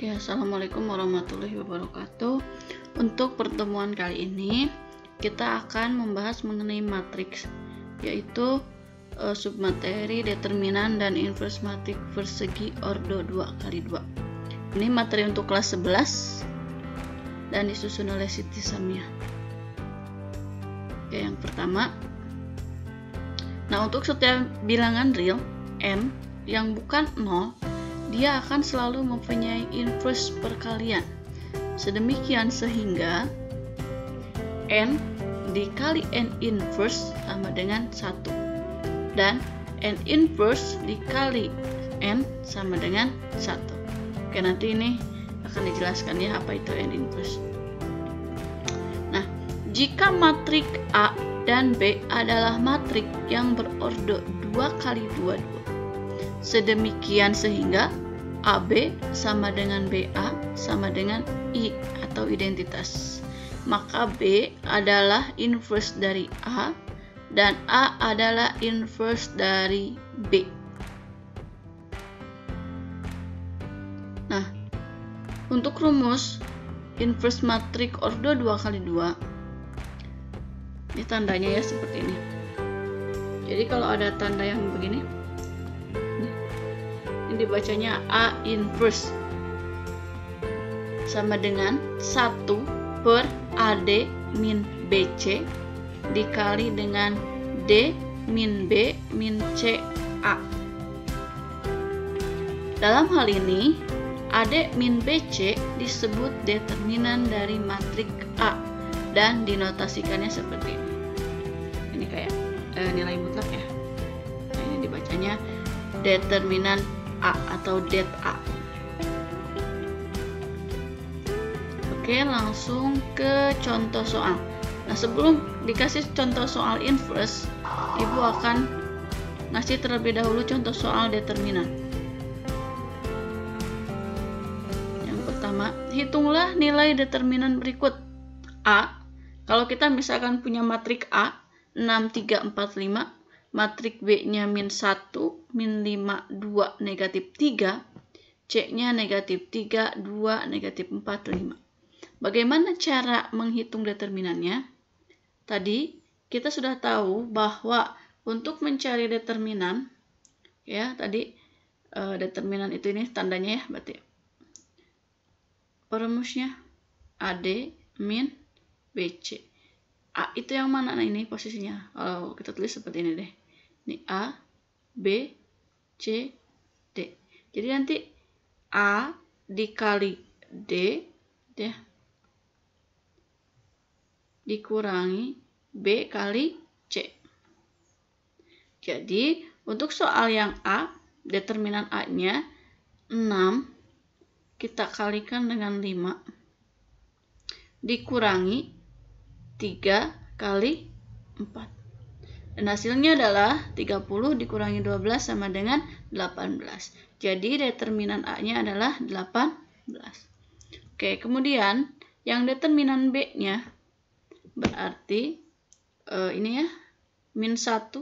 Oke, assalamualaikum warahmatullahi wabarakatuh. Untuk pertemuan kali ini kita akan membahas mengenai matriks, yaitu submateri, determinan, dan inverse matriks persegi ordo 2x2. Ini materi untuk kelas 11 dan disusun oleh Siti Samia. Oke, yang pertama, nah untuk setiap bilangan real n yang bukan 0, dia akan selalu mempunyai inverse perkalian. Sedemikian sehingga n dikali n inverse sama dengan 1. Dan n inverse dikali n sama dengan 1. Oke, nanti ini akan dijelaskan ya apa itu n inverse. Nah, jika matrik A dan B adalah matrik yang berordo 2x2, sedemikian sehingga AB sama dengan BA sama dengan I atau identitas. Maka B adalah inverse dari A dan A adalah inverse dari B. Nah, untuk rumus inverse matrik ordo 2x2, ini tandanya ya seperti ini. Jadi kalau ada tanda yang begini, ini dibacanya A inverse sama dengan 1 per AD min BC dikali dengan D min B min C A. Dalam hal ini AD min BC disebut determinan dari matrik A dan dinotasikannya seperti ini. Ini kayak nilai mutlak ya. Nah, ini dibacanya determinan A atau det A. Oke, langsung ke contoh soal. Nah, sebelum dikasih contoh soal inverse, Ibu akan ngasih terlebih dahulu contoh soal determinan. Yang pertama, hitunglah nilai determinan berikut. A, kalau kita misalkan punya matrik A 6, 3, 4, 5, matrik B-nya min 1, min 5, 2, negatif 3, C-nya negatif 3, 2, negatif 4, 5. Bagaimana cara menghitung determinannya? Tadi kita sudah tahu bahwa untuk mencari determinan, ya tadi determinan itu ini tandanya ya, berarti perumusnya AD min BC. A itu yang mana? Nah, ini posisinya. Kalau kita tulis seperti ini deh. Ini A, B, C, D. Jadi nanti A dikali D ya, dikurangi B kali C. Jadi untuk soal yang A, determinan A-nya 6 kita kalikan dengan 5 dikurangi 3 kali 4. Dan hasilnya adalah 30 dikurangi 12 sama dengan 18. Jadi determinan A-nya adalah 18. Oke, kemudian yang determinan B-nya berarti ini ya, min 1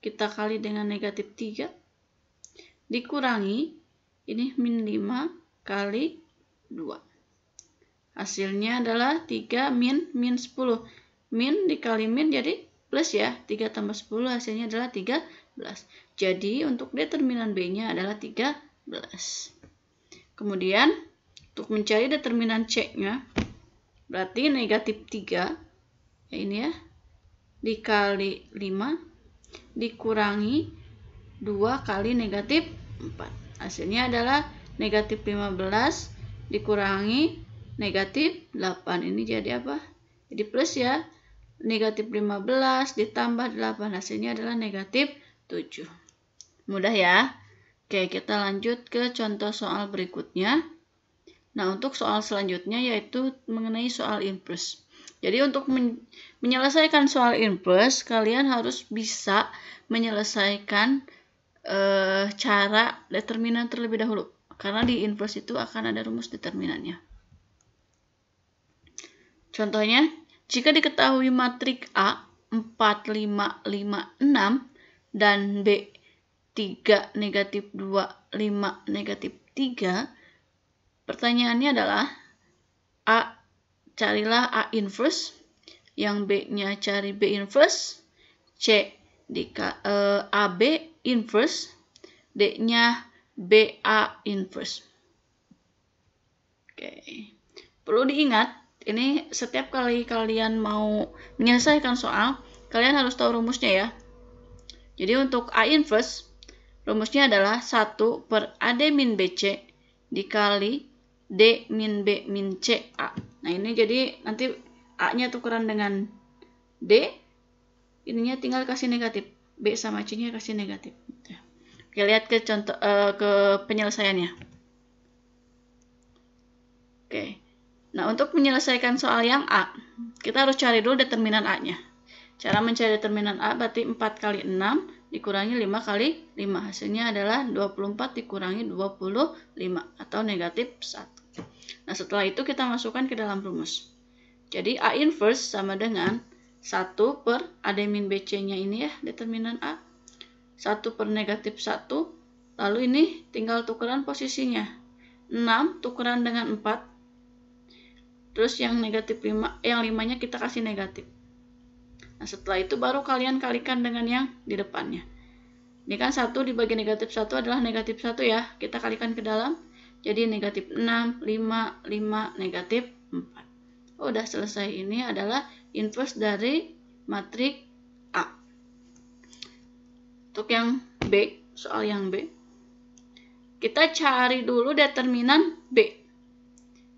kita kali dengan negatif 3 dikurangi ini min 5 kali 2. Hasilnya adalah 3 min 10. Min dikali min jadi plus ya, 3 tambah 10 hasilnya adalah 13. Jadi untuk determinan B-nya adalah 13. Kemudian untuk mencari determinan C-nya berarti negatif 3 ya ini ya, dikali 5 dikurangi 2 kali negatif 4. Hasilnya adalah negatif 15 dikurangi negatif 8. Ini jadi apa? Jadi plus ya. Negatif 15 ditambah 8 hasilnya adalah negatif 7. Mudah ya? Oke, kita lanjut ke contoh soal berikutnya. Nah, untuk soal selanjutnya yaitu mengenai soal inverse. Jadi untuk menyelesaikan soal inverse, kalian harus bisa menyelesaikan cara determinan terlebih dahulu. Karena di inverse itu akan ada rumus determinannya. Contohnya, jika diketahui matrik A 4, 5, 5, 6 dan B 3, negatif 2, 5, negatif 3, Pertanyaannya adalah A, carilah A inverse, yang B-nya cari B inverse, C, AB inverse, D-nya BA inverse. Oke. Perlu diingat, ini setiap kali kalian mau menyelesaikan soal, kalian harus tahu rumusnya ya. Jadi untuk A inverse, rumusnya adalah 1 per AD min BC dikali D min B min C A. Nah ini jadi nanti A-nya tukeran dengan D, ininya tinggal kasih negatif. B sama C-nya kasih negatif. Oke, lihat ke contoh ke penyelesaiannya. Oke. Nah, untuk menyelesaikan soal yang A, kita harus cari dulu determinan A-nya. Cara mencari determinan A berarti 4 kali 6 dikurangi 5 kali 5. Hasilnya adalah 24 dikurangi 25 atau negatif 1. Nah, setelah itu kita masukkan ke dalam rumus. Jadi A inverse sama dengan 1 per AD min BC-nya ini ya, determinan A. 1 per negatif 1, lalu ini tinggal tukeran posisinya. 6 tukeran dengan 4, terus yang negatif 5, yang 5-nya kita kasih negatif. Nah, setelah itu baru kalian kalikan dengan yang di depannya. Ini kan 1 dibagi negatif 1 adalah negatif 1 ya. Kita kalikan ke dalam. Jadi negatif 6, 5, 5, negatif 4. Oh, udah selesai. Ini adalah inverse dari matriks A. Untuk yang B, soal yang B, kita cari dulu determinan B.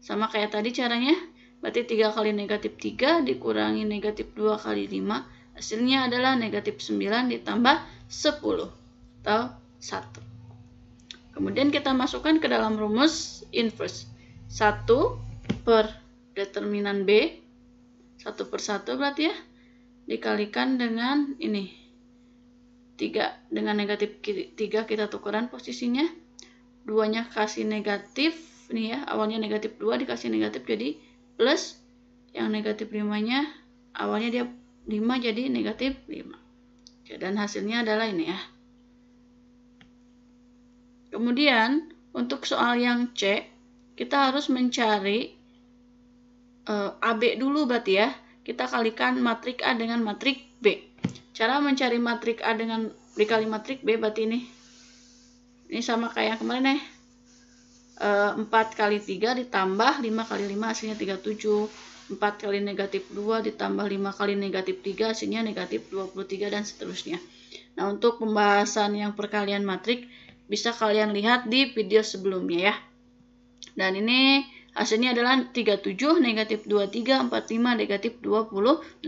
Sama kayak tadi caranya, berarti 3 kali negatif 3 dikurangi negatif 2 kali 5, hasilnya adalah negatif 9 ditambah 10 atau 1. Kemudian kita masukkan ke dalam rumus inverse. 1 per determinan B, 1 per 1 berarti ya, dikalikan dengan ini. 3 dengan negatif 3 kita tukeran posisinya. 2-nya kasih negatif, ini ya, awalnya negatif 2 dikasih negatif jadi plus, yang negatif 5-nya awalnya dia 5 jadi negatif 5. Oke, dan hasilnya adalah ini ya. Kemudian untuk soal yang C, kita harus mencari AB dulu berarti ya. Kita kalikan matrik A dengan matrik B. Cara mencari matrik A dengan dikali matrik B berarti ini sama kayak kemarin ya. 4 kali 3 ditambah 5 kali 5 hasilnya 37. 4 kali negatif 2 ditambah 5 kali negatif 3 hasilnya negatif 23 dan seterusnya. Nah, untuk pembahasan yang perkalian matrik bisa kalian lihat di video sebelumnya ya. Dan ini hasilnya adalah 37, negatif 23, 45, negatif 28.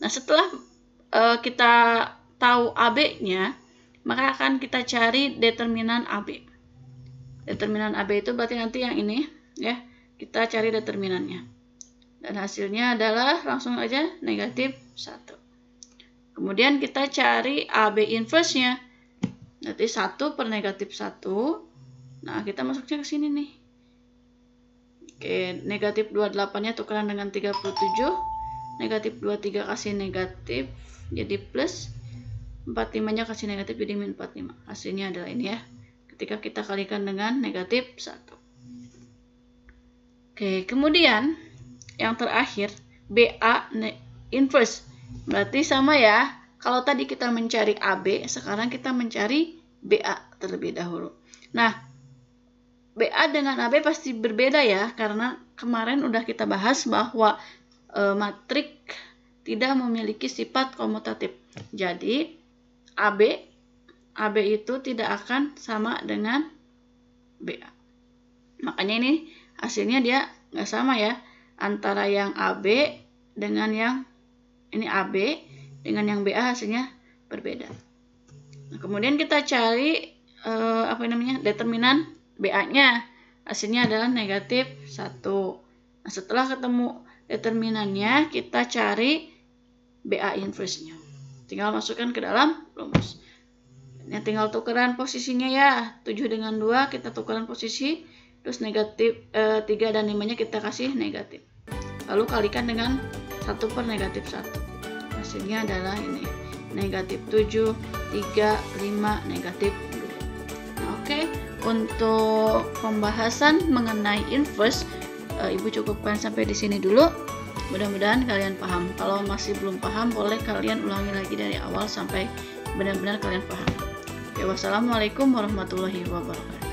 Nah, setelah kita tahu AB-nya, maka akan kita cari determinan AB. Determinan AB itu berarti nanti yang ini ya, kita cari determinannya. Dan hasilnya adalah langsung aja negatif 1. Kemudian kita cari AB inverse-nya. Nanti 1 per negatif 1. Nah, kita masuknya ke sini nih. Oke, negatif 28-nya tukeran dengan 37. Negatif 23 kasih negatif jadi plus. 45-nya kasih negatif jadi min 45. Hasilnya adalah ini ya. Ketika kita kalikan dengan negatif 1. Oke, kemudian yang terakhir BA inverse. Berarti sama ya. Kalau tadi kita mencari AB, sekarang kita mencari BA terlebih dahulu. Nah, BA dengan AB pasti berbeda ya, karena kemarin udah kita bahas bahwa matrik tidak memiliki sifat komutatif. Jadi AB itu tidak akan sama dengan BA. Makanya ini hasilnya dia nggak sama ya, antara yang AB dengan yang ini AB dengan yang BA hasilnya berbeda. Nah, kemudian kita cari determinan BA-nya. Hasilnya adalah negatif 1. Nah, setelah ketemu determinannya, kita cari BA inverse-nya. Tinggal masukkan ke dalam rumus. Ini tinggal tukeran posisinya ya. 7 dengan 2 kita tukeran posisi. Terus negatif 3 dan 5-nya kita kasih negatif. Lalu kalikan dengan 1 per negatif 1. Hasilnya adalah ini. Negatif 7, 3, 5, negatif 2. Nah, oke. untuk pembahasan mengenai inverse, Ibu cukupkan sampai di sini dulu. Mudah-mudahan kalian paham. Kalau masih belum paham, boleh kalian ulangi lagi dari awal sampai benar-benar kalian paham. Oke, wassalamualaikum warahmatullahi wabarakatuh.